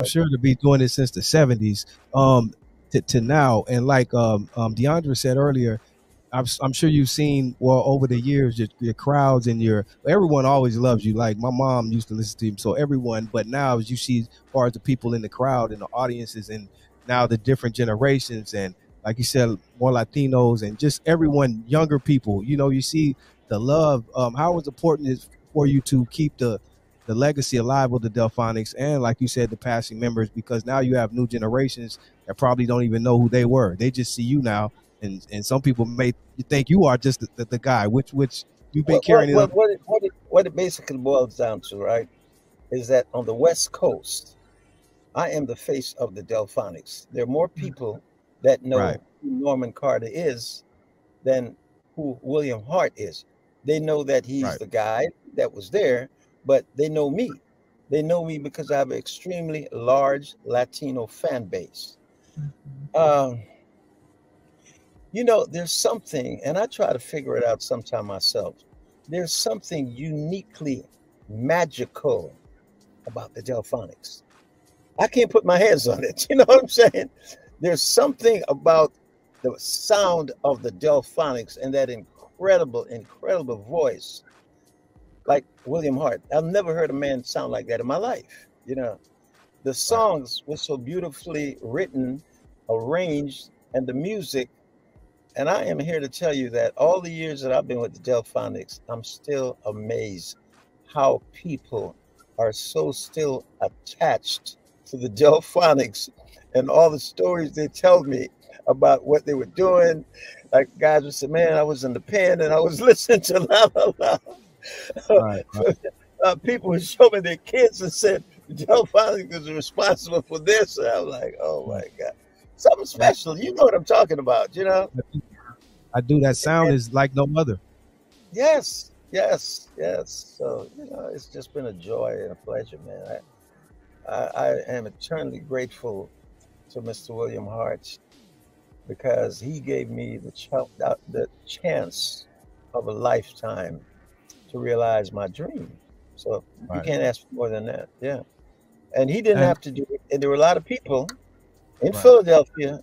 I'm sure to be doing it since the '70s to now. And like DeAndre said earlier, I'm sure you've seen, well, over the years, your crowds and everyone always loves you. Like my mom used to listen to him, so everyone. But now, as you see, as far as the people in the crowd and the audiences, and now the different generations, and like you said, more Latinos and just everyone, younger people. You see the love. How important is for you to keep the legacy alive with the Delphonics, and like you said, the passing members, because now you have new generations that probably don't even know who they were. They just see you now, and some people may think you are just the guy, which you've been carrying it up. What it basically boils down to, right, is that on the West Coast, I am the face of the Delphonics. There are more people that Right, know who Norman Carter is than who William Hart is. They know that he's right, the guy that was there, but they know me. They know me because I have an extremely large Latino fan base. Um, there's something, and I try to figure it out sometime myself. There's something uniquely magical about the Delphonics. I can't put my hands on it. You know what I'm saying? There's something about the sound of the Delphonics and that incredible, incredible voice, like William Hart. I've never heard a man sound like that in my life. The right. songs were so beautifully written, arranged, and the music. And I am here to tell you that all the years that I've been with the Delphonics, I'm still amazed how people are so still attached to the Delphonics and all the stories they tell me about what they were doing. Like guys would say, man, I was in the pen and I was listening to La La La. Right, right. People would show me their kids and said, the Delphonics was responsible for this. And I was like, oh my God. Something Yeah, special. You know what I'm talking about, I do. That sound is like no other. Yes, yes, yes. So, it's just been a joy and a pleasure, man. I am eternally grateful to Mr. William Hart because he gave me the chance of a lifetime to realize my dream. So you Right, can't ask for more than that. Yeah. And he didn't and have to do it. And there were a lot of people in right. Philadelphia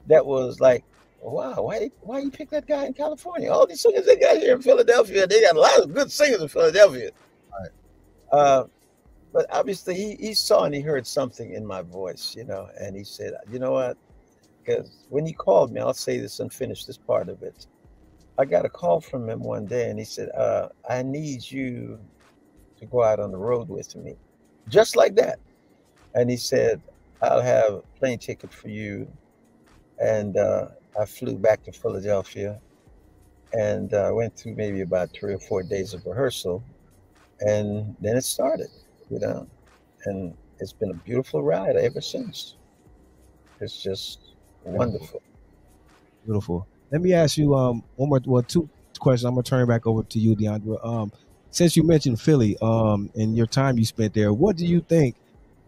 that was like, wow, why you pick that guy in California? All these singers they got here in Philadelphia, they got a lot of good singers in Philadelphia. Right. Uh, but obviously he saw and he heard something in my voice, and he said, you know what? Because when he called me, I'll say this and finish this part of it. I got a call from him one day and he said, I need you to go out on the road with me. Just like that. And he said, I'll have a plane ticket for you. And I flew back to Philadelphia and went through maybe about 3 or 4 days of rehearsal. And then it started, you know, and it's been a beautiful ride ever since. It's just Beautiful, wonderful. beautiful. Let me ask you one more, well, two questions. I'm gonna turn it back over to you, DeAndre. Since you mentioned Philly, and your time you spent there, what do you think?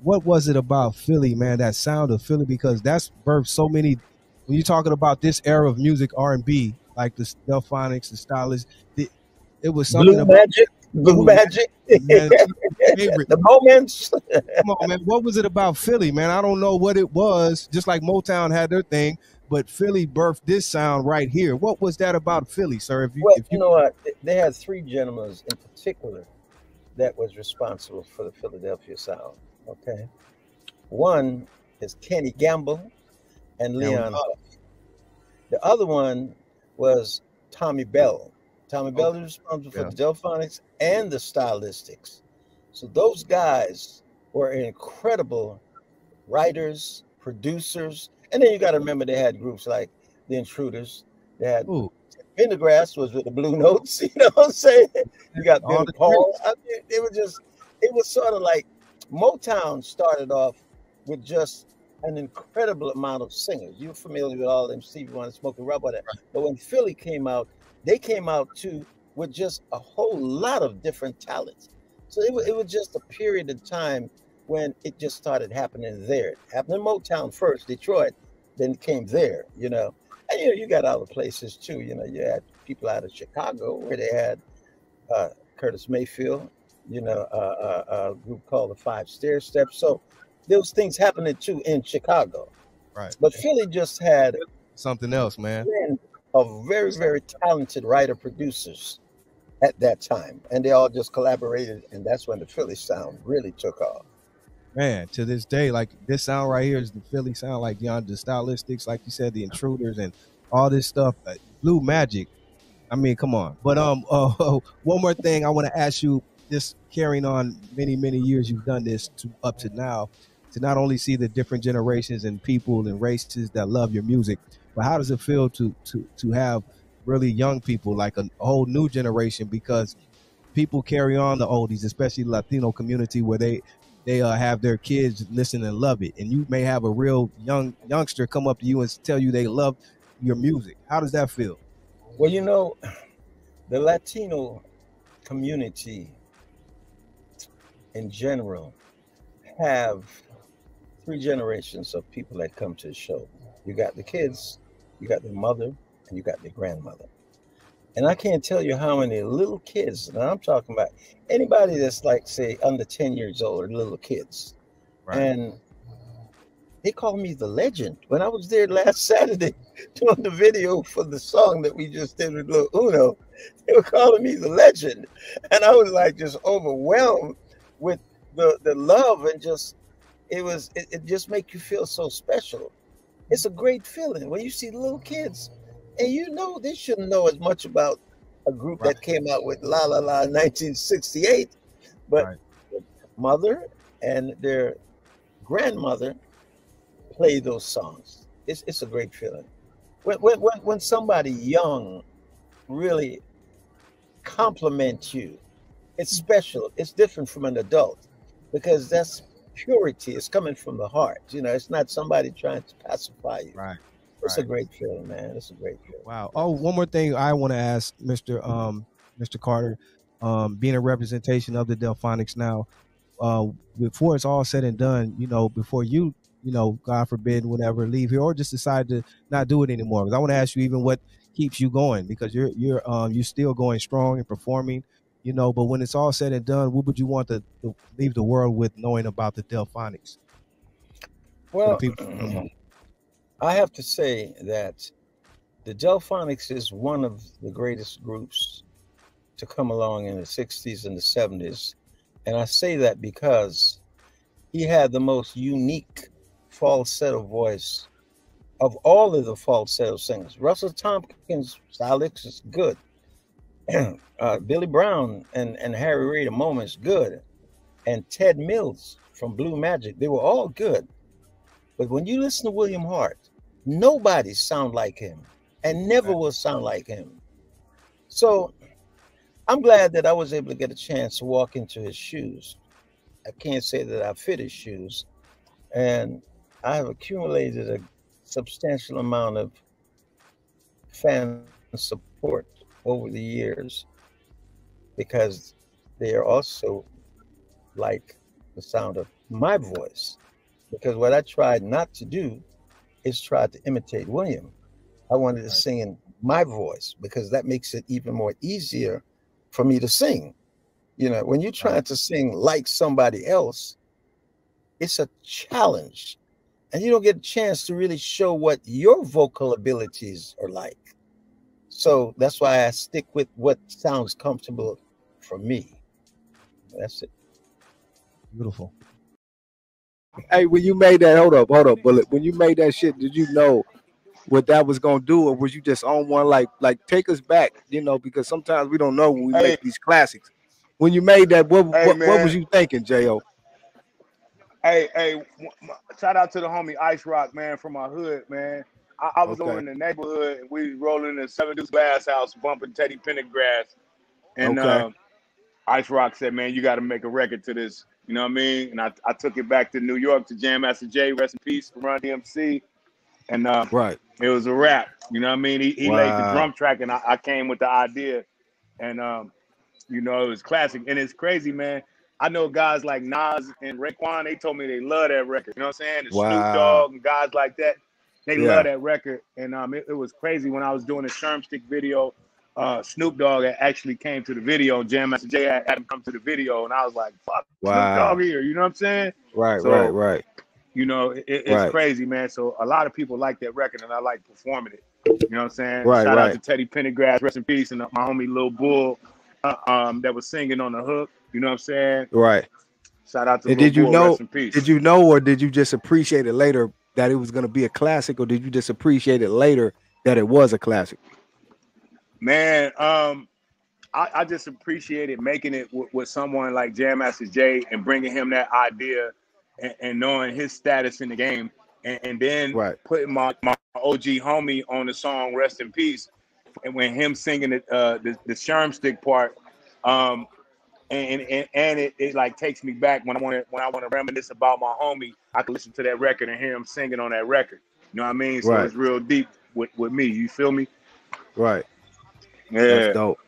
What was it about Philly, man? That sound of Philly, because that's birthed so many. When you're talking about this era of music, R&B, like the Delphonics, the Stylists, it was something Blue about Magic, Blue Blue Magic, Magic, man. Some of my favorite. the moments. Come on, man. What was it about Philly, man? I don't know what it was. Just like Motown had their thing, but Philly birthed this sound right here. What was that about Philly, sir? If you, Well, if you you, know what? They had three gentlemen in particular that was responsible for the Philadelphia sound. Okay, one is Kenny Gamble and now, Leon Huff. The other one was Tommy Bell. Tommy Bell okay, is responsible for yeah, the Delphonics and the Stylistics. So those guys were incredible writers, producers, and then you got to remember they had groups like the Intruders. They had ooh, Pendergrass was with the Blue Notes. You know what I'm saying? You got all Billy the Paul. greats. I mean, it was sort of like Motown started off with just an incredible amount of singers. You're familiar with all them Stevie Wonder, Smokey Robert. But when Philly came out, they came out too with just a whole lot of different talents. So Right, it was just a period of time when it just started happening there. It happened in Motown first, Detroit, then it came there, And you got other places too. You had people out of Chicago where they had Curtis Mayfield, a group called the Five Stair Steps. So those things happening too in Chicago. Right. But Philly just had Something else, man. of very, very talented writer producers at that time, and they all just collaborated, and that's when the Philly sound really took off. Man, to this day, like this sound right here is the Philly sound, like the stylistics, like you said, the Intruders and all this stuff. Blue Magic. I mean, come on. But one more thing I want to ask you, just carrying on many years you've done this to up to now, to not only see the different generations and people and races that love your music, but how does it feel to have really young people, like a whole new generation? Because people carry on the oldies, especially the Latino community, where they have their kids listen and love it, and you may have a real youngster come up to you and tell you they love your music. How does that feel? Well, you know, the Latino community in general have 3 generations of people that come to the show. You got the kids, you got their mother, and you got their grandmother. And I can't tell you how many little kids, and I'm talking about anybody that's like, say, under 10 years old, or little kids. Right. And they call me the legend. When I was there last Saturday doing the video for the song that we just did with Lil Uno, they were calling me the legend. And I was like just overwhelmed with the love, and just it just makes you feel so special. It's a great feeling when you see little kids. And you know, they shouldn't know as much about a group that came out with La La La in 1968, but their mother and their grandmother play those songs. It's a great feeling. When somebody young really compliments you, it's special. It's different from an adult, because that's purity. It's coming from the heart. You know, it's not somebody trying to pacify you. Right. It's a great feeling, man. It's a great feeling. Wow. Oh, one more thing I want to ask Mr. Carter, being a representation of the Delphonics now, before it's all said and done, you know, before you know, God forbid, whenever leave here or just decide to not do it anymore. Because I want to ask you even what keeps you going, because you're still going strong and performing, you know. But when it's all said and done, what would you want to leave the world with, knowing about the Delphonics? Well, I have to say that the Delphonics is one of the greatest groups to come along in the 60s and the 70s. And I say that because he had the most unique falsetto voice of all of the falsetto singers. Russell Tompkins' stylistics is good. Billy Brown and Harry Reid a moment's good. And Ted Mills from Blue Magic, they were all good. But when you listen to William Hart, nobody sound like him and never will sound like him. So I'm glad that I was able to get a chance to walk into his shoes. I can't say that I fit his shoes. And I have accumulated a substantial amount of fan support over the years, because they are also like the sound of my voice. Because what I tried not to do is try to imitate William. I wanted to sing in my voice, because that makes it even more easier for me to sing. You know, when you're trying to sing like somebody else, it's a challenge, and you don't get a chance to really show what your vocal abilities are like. So that's why I stick with what sounds comfortable for me. That's it. Beautiful. Hey, when you made that, hold up, Bullet. When you made that shit, did you know what that was gonna do, or was you just on one like take us back? You know, because sometimes we don't know when we make these classics. When you made that, what was you thinking, Jayo? Hey, shout out to the homie Ice Rock, man, from my hood, man. I was over in the neighborhood, and we was rolling in 7 Deuce Glass House, bumping Teddy Pendergrass. And Ice Rock said, man, you got to make a record to this. You know what I mean? And I took it back to New York to Jam Master Jay, rest in peace, Run DMC. And it was a wrap. You know what I mean? He laid the drum track, and I came with the idea. And, you know, it was classic. And it's crazy, man. I know guys like Nas and Raekwon, they told me they love that record. You know what I'm saying? And Snoop Dogg and guys like that, they love that record. And it was crazy when I was doing a Sherm Stick video Snoop Dogg actually came to the video. Jam Master Jay had him come to the video, and I was like, "Fuck, Snoop Dogg here," you know what I'm saying? Right, So, right. You know, it's crazy, man. So a lot of people like that record, and I like performing it. You know what I'm saying? Right, Shout out to Teddy Pendergrass, rest in peace, and my homie Lil Bull, that was singing on the hook. You know what I'm saying? Right. Shout out to and Lil did you Bull, know? rest in peace. Did you know, or did you just appreciate it later that it was going to be a classic, or did you just appreciate it later that it was a classic? Man, I just appreciated making it with someone like Jam Master Jay and bringing him that idea and knowing his status in the game, and then putting my OG homie on the song "Rest in Peace," and when him singing the Sherm stick part, and it like takes me back when I want to reminisce about my homie. I can listen to that record and hear him singing on that record. You know what I mean? So it's real deep with me. You feel me? Right. Yeah. That's dope.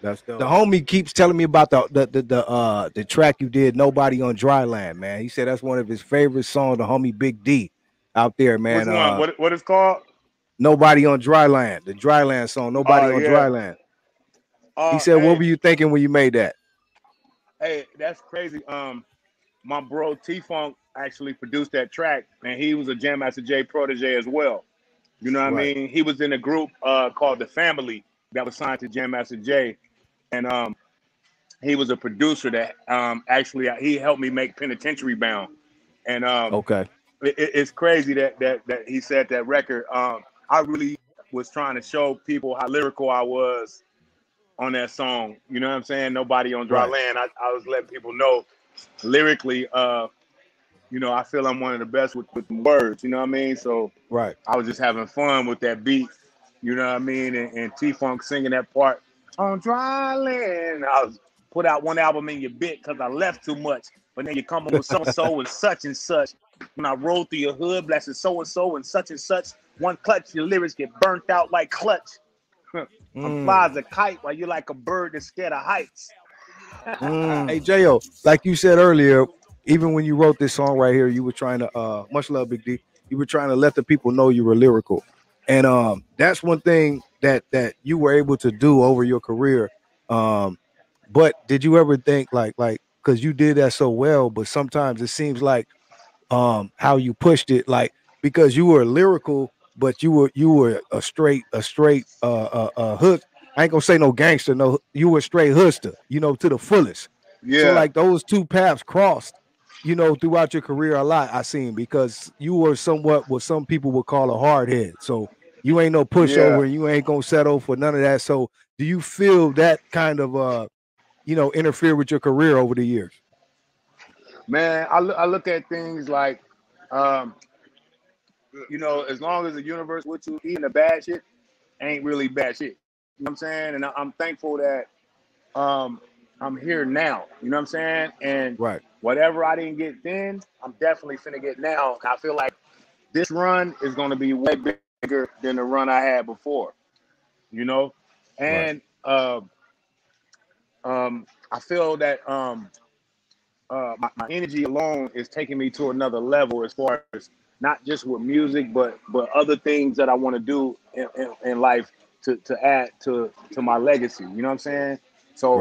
That's dope. The homie keeps telling me about the track you did, "Nobody on Dry Land," man. He said that's one of his favorite songs. The homie Big D out there, man. Which one? What is called? "Nobody on Dry Land." The Dry Land song, "Nobody on Dry Land." He said, "What were you thinking when you made that?" Hey, that's crazy. My bro T-Funk actually produced that track, and he was a Jam Master Jay protege as well. You know what I mean? He was in a group called The Family that was signed to Jam Master Jay, and he was a producer that actually he helped me make Penitentiary Bound. And it's crazy that he said that record. I really was trying to show people how lyrical I was on that song. You know what I'm saying? "Nobody on Dry Land." I was letting people know lyrically, you know, I feel I'm one of the best with words, you know what I mean? So I was just having fun with that beat, you know what I mean? And T-Funk singing that part on Dry Land. I was put out one album in your bit because I left too much. But then you come up with so-and-so and such and such. When I roll through your hood, blasting so-and-so and such, one clutch, your lyrics get burnt out like clutch. I'm fly as a kite while you're like a bird that's scared of heights. Hey, Jayo, like you said earlier, even when you wrote this song right here, you were trying to, much love, Big D, you were trying to let the people know you were lyrical. And that's one thing that you were able to do over your career. But did you ever think like, because you did that so well, but sometimes it seems like how you pushed it, like, because you were lyrical, but you were a straight hood. I ain't gonna say no gangster, no, you were a straight hoodster, you know, to the fullest. Yeah. So like those two paths crossed, you know, throughout your career a lot, I seen, because you were somewhat what some people would call a hard head. So you ain't no pushover, and you ain't gonna settle for none of that. So do you feel that kind of you know, interfere with your career over the years? Man, I look at things like, you know, as long as the universe with you, even the bad shit ain't really bad shit. You know what I'm saying? And I'm thankful that I'm here now. You know what I'm saying? And whatever I didn't get then, I'm definitely finna get now. I feel like this run is gonna be way bigger than the run I had before. You know? And I feel that my energy alone is taking me to another level as far as not just with music, but other things that I want to do in life to add to my legacy. You know what I'm saying? So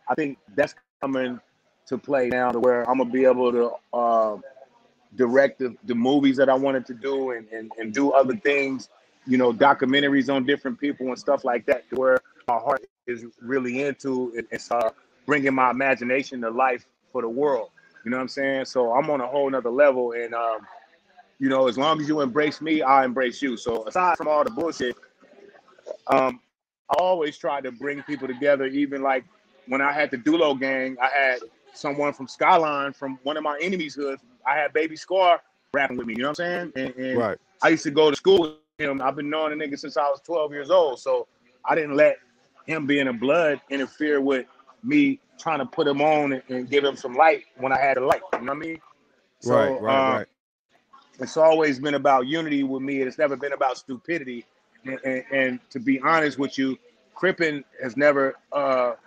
I think that's coming to play now, to where I'm gonna be able to direct the movies that I wanted to do and do other things, you know, documentaries on different people and stuff like that, to where my heart is really into it. It's bringing my imagination to life for the world. You know what I'm saying? So I'm on a whole nother level, and you know, as long as you embrace me, I embrace you. So aside from all the bullshit, I always try to bring people together. Even like when I had the Dulo gang, I had someone from Skyline, from one of my enemies' hoods. I had Baby Scar rapping with me. You know what I'm saying? And I used to go to school with him. I've been knowing the nigga since I was 12 years old. So I didn't let him being a blood interfere with me trying to put him on and give him some light when I had a light. You know what I mean? So it's always been about unity with me. It's never been about stupidity. And to be honest with you, Crippin has never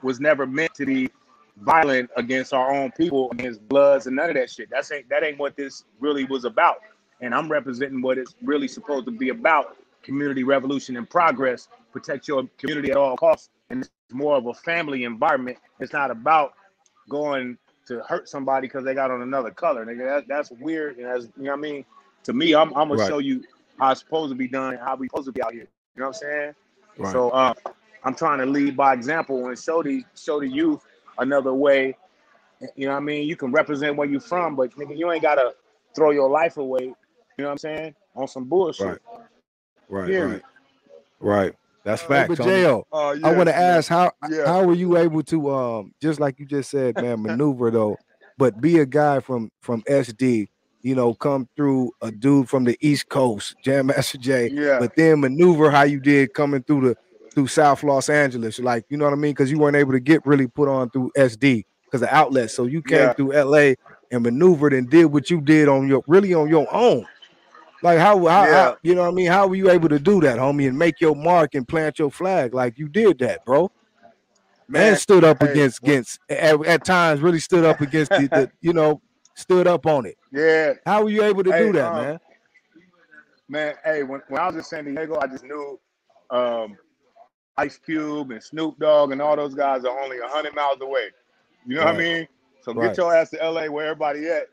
was never meant to be violent against our own people, against Bloods and none of that shit. That ain't what this really was about. And I'm representing what it's really supposed to be about. community revolution in progress, protect your community at all costs. And it's more of a family environment. It's not about going to hurt somebody because they got on another color. Nigga, that's weird. And that's, you know what I mean? To me, I'm going to show you how it's supposed to be done, how we supposed to be out here. You know what I'm saying? Right. So I'm trying to lead by example and show the youth another way. You know what I mean? You can represent where you're from, but nigga, you ain't got to throw your life away. You know what I'm saying? On some bullshit. Right. That's fact. But Jayo, I want to ask how were you able to just like you just said, man, maneuver though, but be a guy from SD, you know, come through a dude from the East Coast, Jam Master Jay, but then maneuver how you did coming through South Los Angeles, like, you know what I mean? Because you weren't able to get really put on through SD because of outlets. So you came through LA and maneuvered and did what you did on your own. Like how you know what I mean? How were you able to do that, homie, and make your mark and plant your flag like you did that, bro? Man, stood up against at times really stood up against the you know, stood up on it. Yeah. How were you able to do that, man? Man, when I was in San Diego, I just knew Ice Cube and Snoop Dogg and all those guys are only 100 miles away. You know what I mean? So get your ass to LA where everybody at.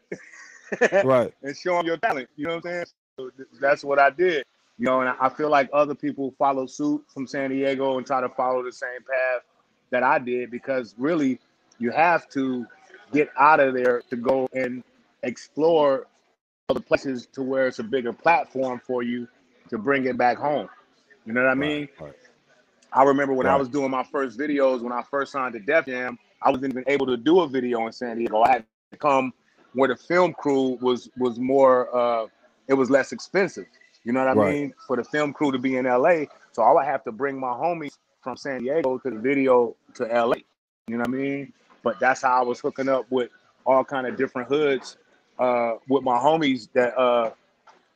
And show them your talent. You know what I'm saying? So that's what I did. You know, and I feel like other people follow suit from San Diego and try to follow the same path that I did, because really you have to get out of there to go and explore other places to where it's a bigger platform for you to bring it back home. You know what I mean? I remember when I was doing my first videos, when I first signed to Def Jam, I wasn't even able to do a video in San Diego. I had to come where the film crew was more, it was less expensive. You know what I mean? For the film crew to be in LA. So I would have to bring my homies from San Diego to the video to LA. You know what I mean? But that's how I was hooking up with all kind of different hoods with my homies that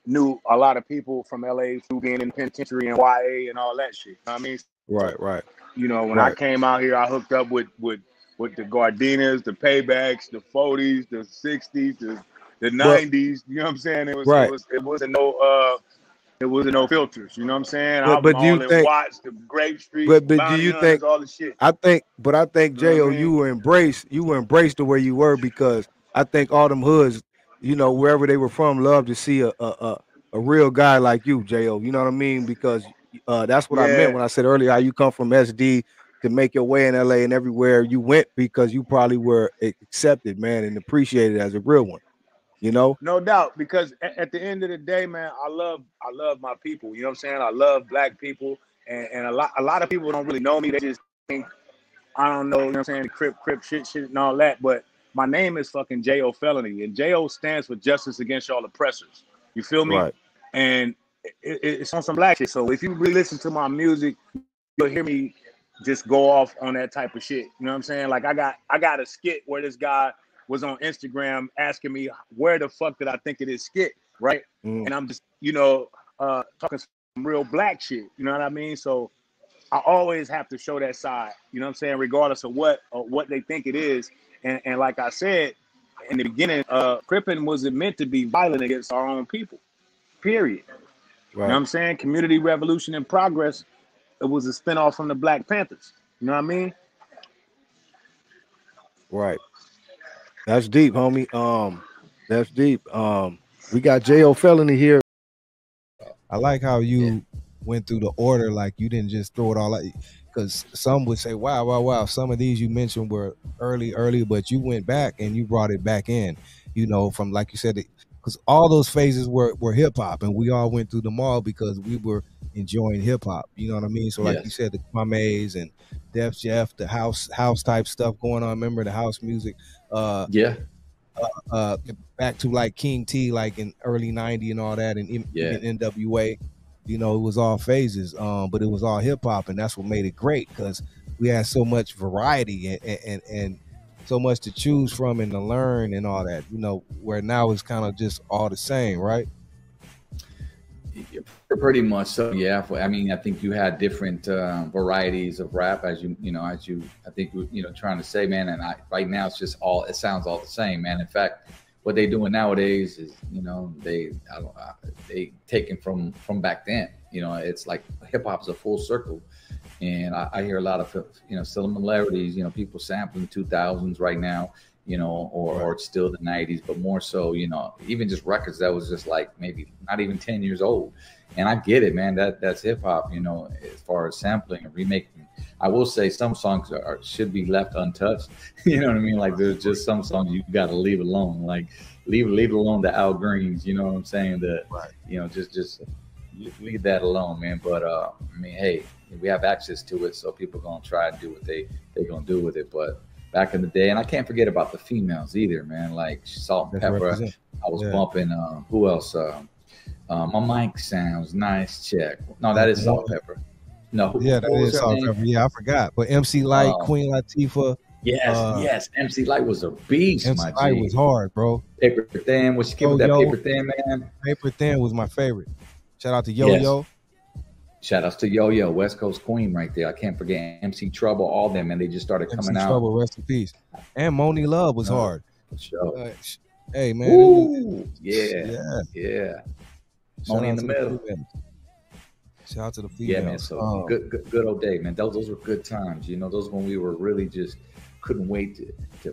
knew a lot of people from LA through being in penitentiary and YA and all that shit. You know what I mean? Right. You know, when I came out here, I hooked up with the Gardinas, the Paybacks, the 40s, the 60s, the 90s. You know what I'm saying? It wasn't no filters. You know what I'm saying? But do you think watch the Grape Street, but do you think all the shit? I think Jayo, you were embraced the way you were, because I think all them hoods, you know, wherever they were from, love to see a real guy like you, Jayo. You know what I mean? Because that's what I meant when I said earlier how you come from SD to make your way in LA and everywhere you went, because you probably were accepted, man, and appreciated as a real one. You know? No doubt, because at the end of the day, man, I love my people. You know what I'm saying? I love black people, and a lot of people don't really know me. They just think I don't know, you know what I'm saying, crip shit and all that. But my name is fucking Jayo Felony, and Jayo stands for Justice Against All Oppressors. You feel me? Right. And it's on some black shit. So if you really listen to my music, you'll hear me just go off on that type of shit. You know what I'm saying? Like I got a skit where this guy was on Instagram asking me where the fuck did I think of this skit, right? And I'm just, you know, talking some real black shit. You know what I mean? So I always have to show that side. You know what I'm saying? Regardless of what they think it is. And like I said in the beginning, Crippin wasn't meant to be violent against our own people. Period. You know what I'm saying? Community revolution in progress. It was a spinoff from the Black Panthers. You know what I mean? Right. That's deep, homie. That's deep. We got Jayo Felony here. I like how you went through the order, like you didn't just throw it all out, because some would say, wow. Some of these you mentioned were early, but you went back and you brought it back in, you know, from, like you said, because all those phases were hip hop, and we all went through them all because we were enjoying hip hop. You know what I mean? So like you said, the Kwame's and Def Jeff, the house type stuff going on. Remember the house music? Back to like King T, like in early '90 and all that, and even NWA. You know, it was all phases, but it was all hip hop, and that's what made it great, because we had so much variety and so much to choose from and to learn and all that. You know, where now it's kind of just all the same, right? Pretty much so, yeah. I mean, I think you had different varieties of rap, as you I think trying to say, man. And right now, it's just it sounds all the same, man. In fact, what they doing nowadays is, you know, they taken from back then. You know, it's like hip hop's a full circle, and I hear a lot of, you know, similarities. You know, people sampling 2000s right now, you know, or it's still the 90s, but more so, you know, even just records that was just like maybe not even 10 years old. And I get it, man. That's hip hop, you know, as far as sampling and remaking. I will say some songs should be left untouched. You know what I mean? Like there's just some songs you got to leave alone. Like leave it alone. The Al Greens, you know what I'm saying? You know, just leave that alone, man. But I mean, hey, we have access to it, so people gonna try and do what they gonna do with it. But back in the day, and I can't forget about the females either, man. Like Salt and Pepper. I was bumping. Who else? My mic sounds nice. Check. No, that is Salt and Pepper. No, yeah, that is Salt and Pepper. Yeah, I forgot. But MC Light, Queen Latifah. Yes. MC Light was a beast. MC Light was hard, bro. Paper Thin. Was she with that Paper Thin, man? Paper Thin was my favorite. Shout out to Yo-Yo. Yes. Shout outs to Yo-Yo, West Coast Queen right there. I can't forget MC Trouble, all them, and they just started coming out. Trouble, rest in peace. And Moni Love was hard. For sure. Hey, man. Ooh, yeah. Moni in the middle. Shout out to the females. Yeah, man. So good old day, man. Those were good times. You know, those when we were really just couldn't wait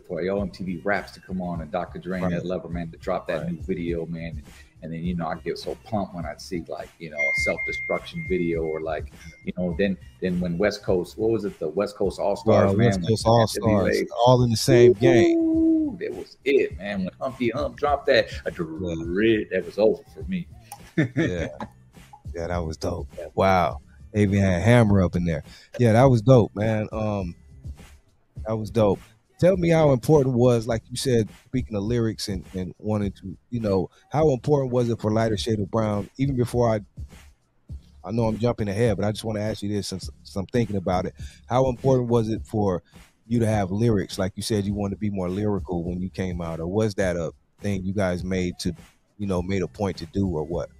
for OMTV Raps to come on and Dr. Dre and Ed Lover, man, to drop that new video, man. And then, you know, I'd get so pumped when I'd see like, you know, a self-destruction video or like, you know, then when West Coast, what was it? The West Coast All-Stars, man. West Coast All-Stars, all in the same game. That was it, man. When Humpty Hump dropped that, that was over for me. Yeah, that was dope. Wow. They even had Hammer up in there. Yeah, that was dope, man. That was dope. Tell me how important was, like you said, speaking of lyrics and wanting to, you know, how important was it for Lighter Shade of Brown? Even before I know I'm jumping ahead, but I just want to ask you this since I'm thinking about it. How important was it for you to have lyrics? Like you said, you wanted to be more lyrical when you came out, or was that a thing you guys made a point to do, or what?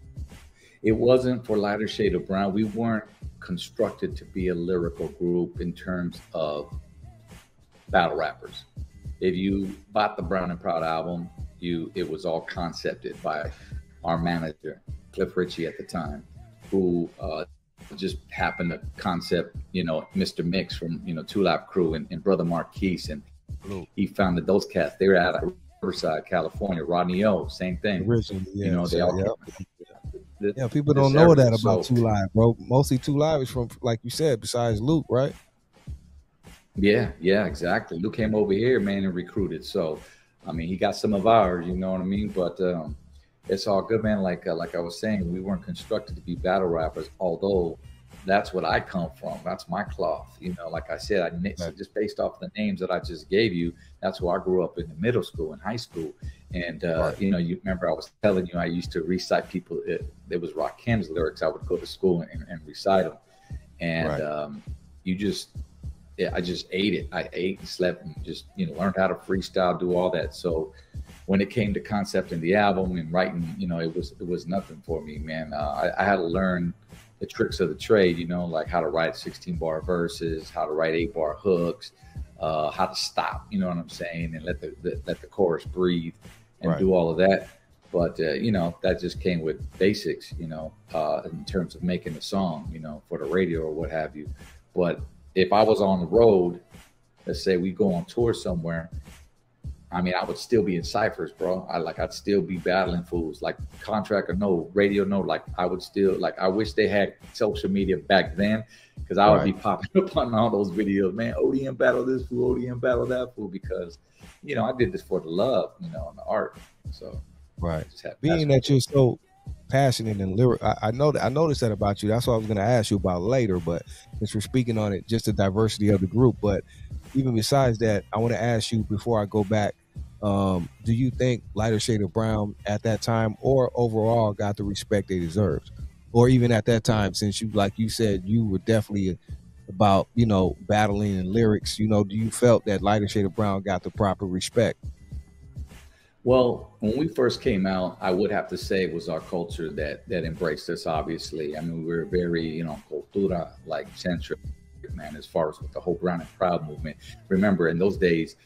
It wasn't for Lighter Shade of Brown. We weren't constructed to be a lyrical group in terms of battle rappers. If you bought the Brown and Proud album, it was all concepted by our manager, Cliff Ritchie at the time, who just happened to concept, you know, Mr. Mix from, you know, Two Live Crew and Brother Marquise, and he founded those cats. They were out of Riverside, California. Rodney O, same thing. Originally, yeah, you know, they all. Yeah, people don't know that about Two Live, bro. Mostly Two Live is from, like you said, besides Luke, right? Yeah, exactly. Luke came over here, man, and recruited. So, I mean, he got some of ours, you know what I mean? But it's all good, man. Like I was saying, we weren't constructed to be battle rappers, although that's what I come from. That's my cloth. You know, like I said, just based off the names that I just gave you, that's where I grew up in the middle school and high school. And, you know, you remember I was telling you I used to recite people. It was Rakim's lyrics. I would go to school and recite them. And I just ate it. I ate and slept and just, you know, learned how to freestyle, do all that. So when it came to concepting the album and writing, you know, it was nothing for me, man. I had to learn the tricks of the trade, you know, like how to write 16-bar verses, how to write 8-bar hooks, how to stop, you know what I'm saying, and let the chorus breathe and do all of that. But, you know, that just came with basics, you know, in terms of making a song, you know, for the radio or what have you. But if I was on the road, let's say we go on tour somewhere, I mean, I would still be in ciphers, bro. I'd still be battling fools, like contract or no, radio no. Like I would still, like, I wish they had social media back then, because I would be popping up on all those videos, man. ODM battle this fool, ODM battle that fool, because, you know, I did this for the love, you know, and the art. So being that you're so passionate and lyric, I noticed that about you. That's what I was going to ask you about later, but since we're speaking on it, just the diversity of the group. But even besides that, I want to ask you before I go back, do you think Lighter Shade of Brown at that time or overall got the respect they deserved? Or even at that time, since you, like you said, you were definitely about, you know, battling and lyrics, you know, do you felt that Lighter Shade of Brown got the proper respect? Well, when we first came out, I would have to say it was our culture that embraced us, obviously. I mean, we were very, you know, cultura, like, centric, man. man, as far as with the whole Brown and Proud movement. Remember, in those days,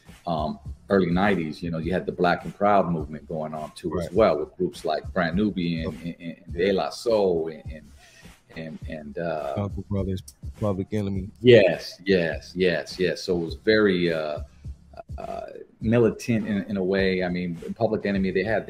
early 90s, you know, you had the Black and Proud movement going on too, as well, with groups like Brand Nubian and De La Soul and Uncle Brothers, Public Enemy. Yes. So it was very militant in a way. I mean, in Public Enemy, they had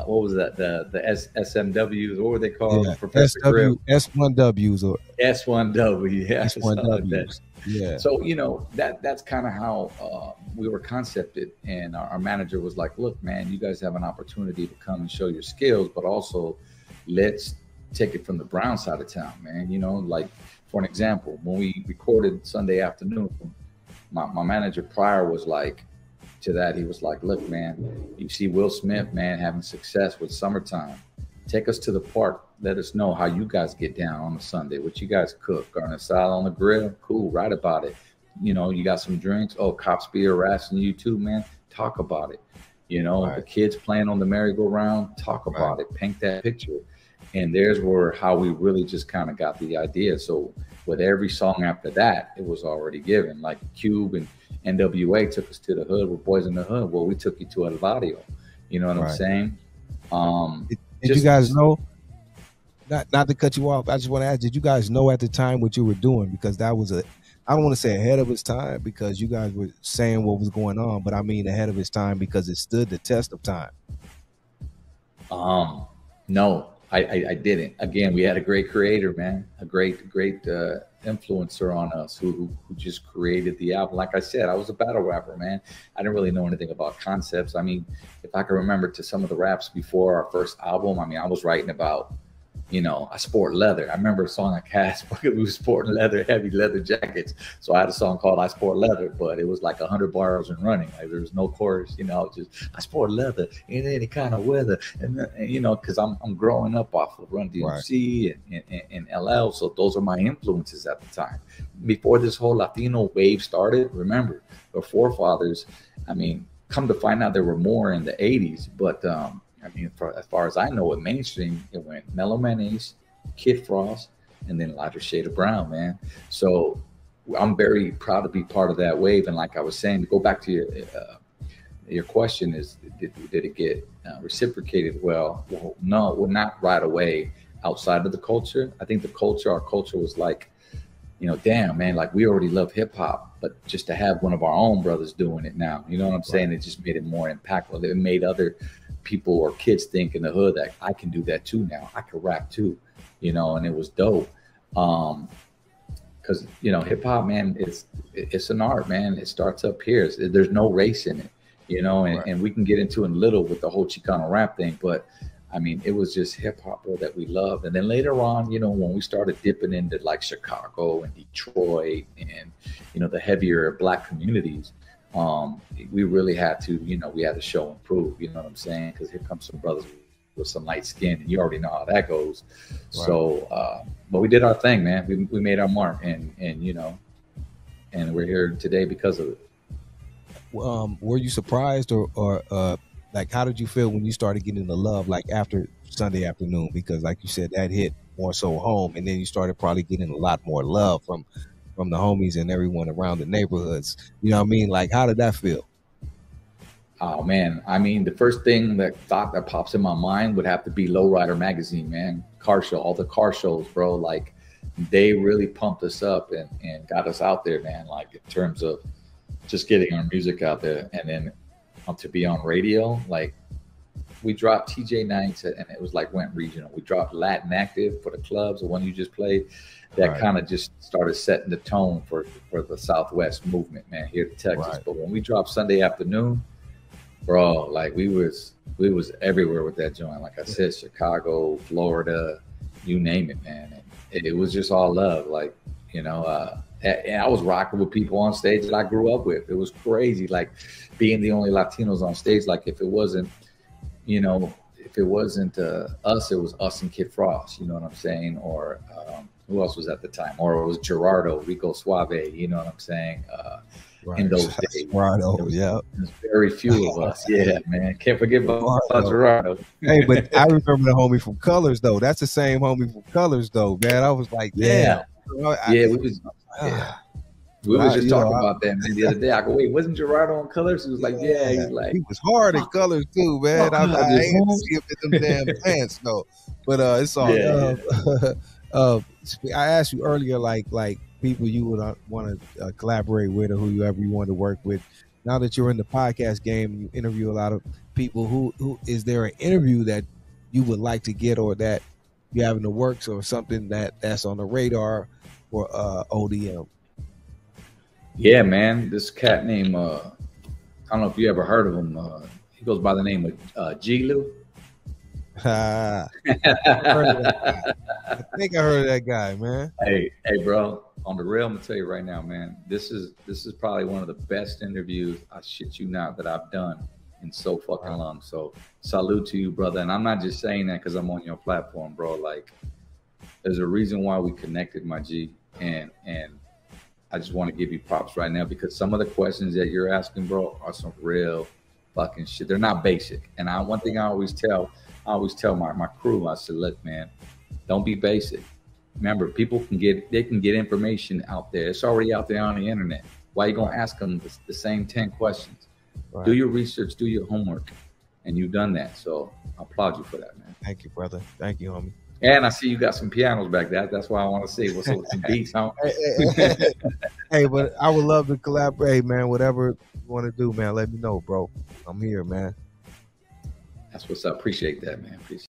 what was that? The SMWs, what were they called? Yeah. Professor Grill. S1Ws or S1W, yeah. S1Ws. Yeah. So, you know, that's kind of how we were concepted. And our manager was like, look, man, you guys have an opportunity to come and show your skills, but also let's take it from the Brown side of town, man. You know, like, for an example, when we recorded Sunday Afternoon, my manager prior was like, to that, he was like, look, man, you see Will Smith, man, having success with Summertime. Take us to the park. Let us know how you guys get down on a Sunday, what you guys cook. Garnet salad on the grill, cool, write about it. You know, you got some drinks. Oh, cops be harassing you too, man. Talk about it. You know, the kids playing on the merry-go-round, talk about it. Paint that picture. And there's where how we really just kind of got the idea. So with every song after that, it was already given. Like Cube and NWA took us to the hood with Boys in the Hood. Well, we took you to El Barrio. You know what I'm saying? Did you guys know? Not to cut you off, I just want to ask, did you guys know at the time what you were doing? Because that was I don't want to say ahead of its time because you guys were saying what was going on, but I mean ahead of its time because it stood the test of time. No, I didn't. Again, we had a great creator, man, a great influencer on us who just created the album. Like I said, I was a battle rapper, man. I didn't really know anything about concepts. I mean, if I can remember to some of the raps before our first album, I mean, I was writing about, you know, I sport leather. I remember a song I cast, we was sporting leather, heavy leather jackets. So I had a song called I Sport Leather, but it was like 100 bars and running. Like there was no chorus, you know, just I sport leather in any kind of weather. And you know, because I'm growing up off of Run DMC and LL. So those are my influences at the time. Before this whole Latino wave started, remember, the forefathers, I mean, come to find out there were more in the 80s, but I mean, as far as I know, with mainstream, it went Mellow Mayonnaise, Kid Frost, and then Lighter Shade of Brown, man. So I'm very proud to be part of that wave. And like I was saying, to go back to your question is, did it get reciprocated? Well, no, well, not right away outside of the culture. I think our culture was like, you know, damn, man, like we already love hip hop, but just to have one of our own brothers doing it now, you know what I'm saying? It just made it more impactful. It made other people or kids think in the hood that I can do that too now. I can rap too, you know, and it was dope. Because, you know, hip hop, man, it's an art, man. It starts up here. There's no race in it, you know, and we can get into it a little with the whole Chicano rap thing, but I mean, it was just hip hop that we loved. And then later on, you know, when we started dipping into like Chicago and Detroit and, you know, the heavier Black communities, we really had to, you know, we had to show and prove, you know what I'm saying? Because here comes some brothers with some light skin, and you already know how that goes. So, but we did our thing, man. We made our mark, and you know, and we're here today because of it. Were you surprised or like, how did you feel when you started getting the love, like after Sunday Afternoon? Because like you said, that hit more so home, and then you started probably getting a lot more love from the homies and everyone around the neighborhoods. You know what I mean? Like, how did that feel? Oh man, I mean, the first thing that pops in my mind would have to be Lowrider magazine, man. Car show, all the car shows, bro. Like, they really pumped us up and got us out there, man. Like, in terms of just getting our music out there, and then to be on radio. Like, we dropped TJ Nights, and it was like went regional. We dropped Latin Active for the clubs, the one you just played. That kind of just started setting the tone for the Southwest movement, man, here to Texas. But when we dropped Sunday Afternoon, bro, like we was everywhere with that joint. Like I said, Chicago, Florida, you name it, man. And it was just all love. Like, you know, and I was rocking with people on stage that I grew up with. It was crazy, like being the only Latinos on stage. Like, if it wasn't, you know, if it wasn't us, it was us and Kid Frost, you know what I'm saying? Or who else was at the time? Or it was Gerardo, Rico Suave, you know what I'm saying? In those days. Gerardo, yeah. There's very few of us. Yeah, man. Can't forget about Gerardo. Hey, but I remember the homie from Colors, though. That's the same homie from Colors, though, man. I was like, damn. Yeah, we was. Yeah. We was just talking about that, man, the other day. I go, wait, wasn't Gerardo on Colors? He was like, yeah. He's like, he was hard in Colors too, man. I hate to see him in them damn pants though. But it's all. I asked you earlier, like people you would want to collaborate with, or whoever you want to work with. Now that you're in the podcast game, you interview a lot of people. Who is there an interview that you would like to get, or that you have in the works, or something that's on the radar for ODM? Yeah, man. This cat named I don't know if you ever heard of him. He goes by the name of G-Lew. I think I heard of that guy, man. Hey, bro. On the real, I'm gonna tell you right now, man. This is probably one of the best interviews, I shit you not, that I've done in so fucking long. So salute to you, brother. And I'm not just saying that because I'm on your platform, bro. Like, there's a reason why we connected, my G. And I just want to give you props right now, because some of the questions that you're asking, bro, are some real fucking shit. They're not basic. And one thing I always tell my crew, I said, look, man, don't be basic. Remember, people can get information out there. It's already out there on the internet. Why are you gonna ask them the same 10 questions? Right. Do your research, do your homework, and you've done that. So I applaud you for that, man. Thank you, brother. Thank you, homie. And I see you got some pianos back there. That's why I want to see what's up with some beats, huh? Hey, but I would love to collaborate, man. Whatever you want to do, man, let me know, bro. I'm here, man. That's what's up. Appreciate that, man. Appreciate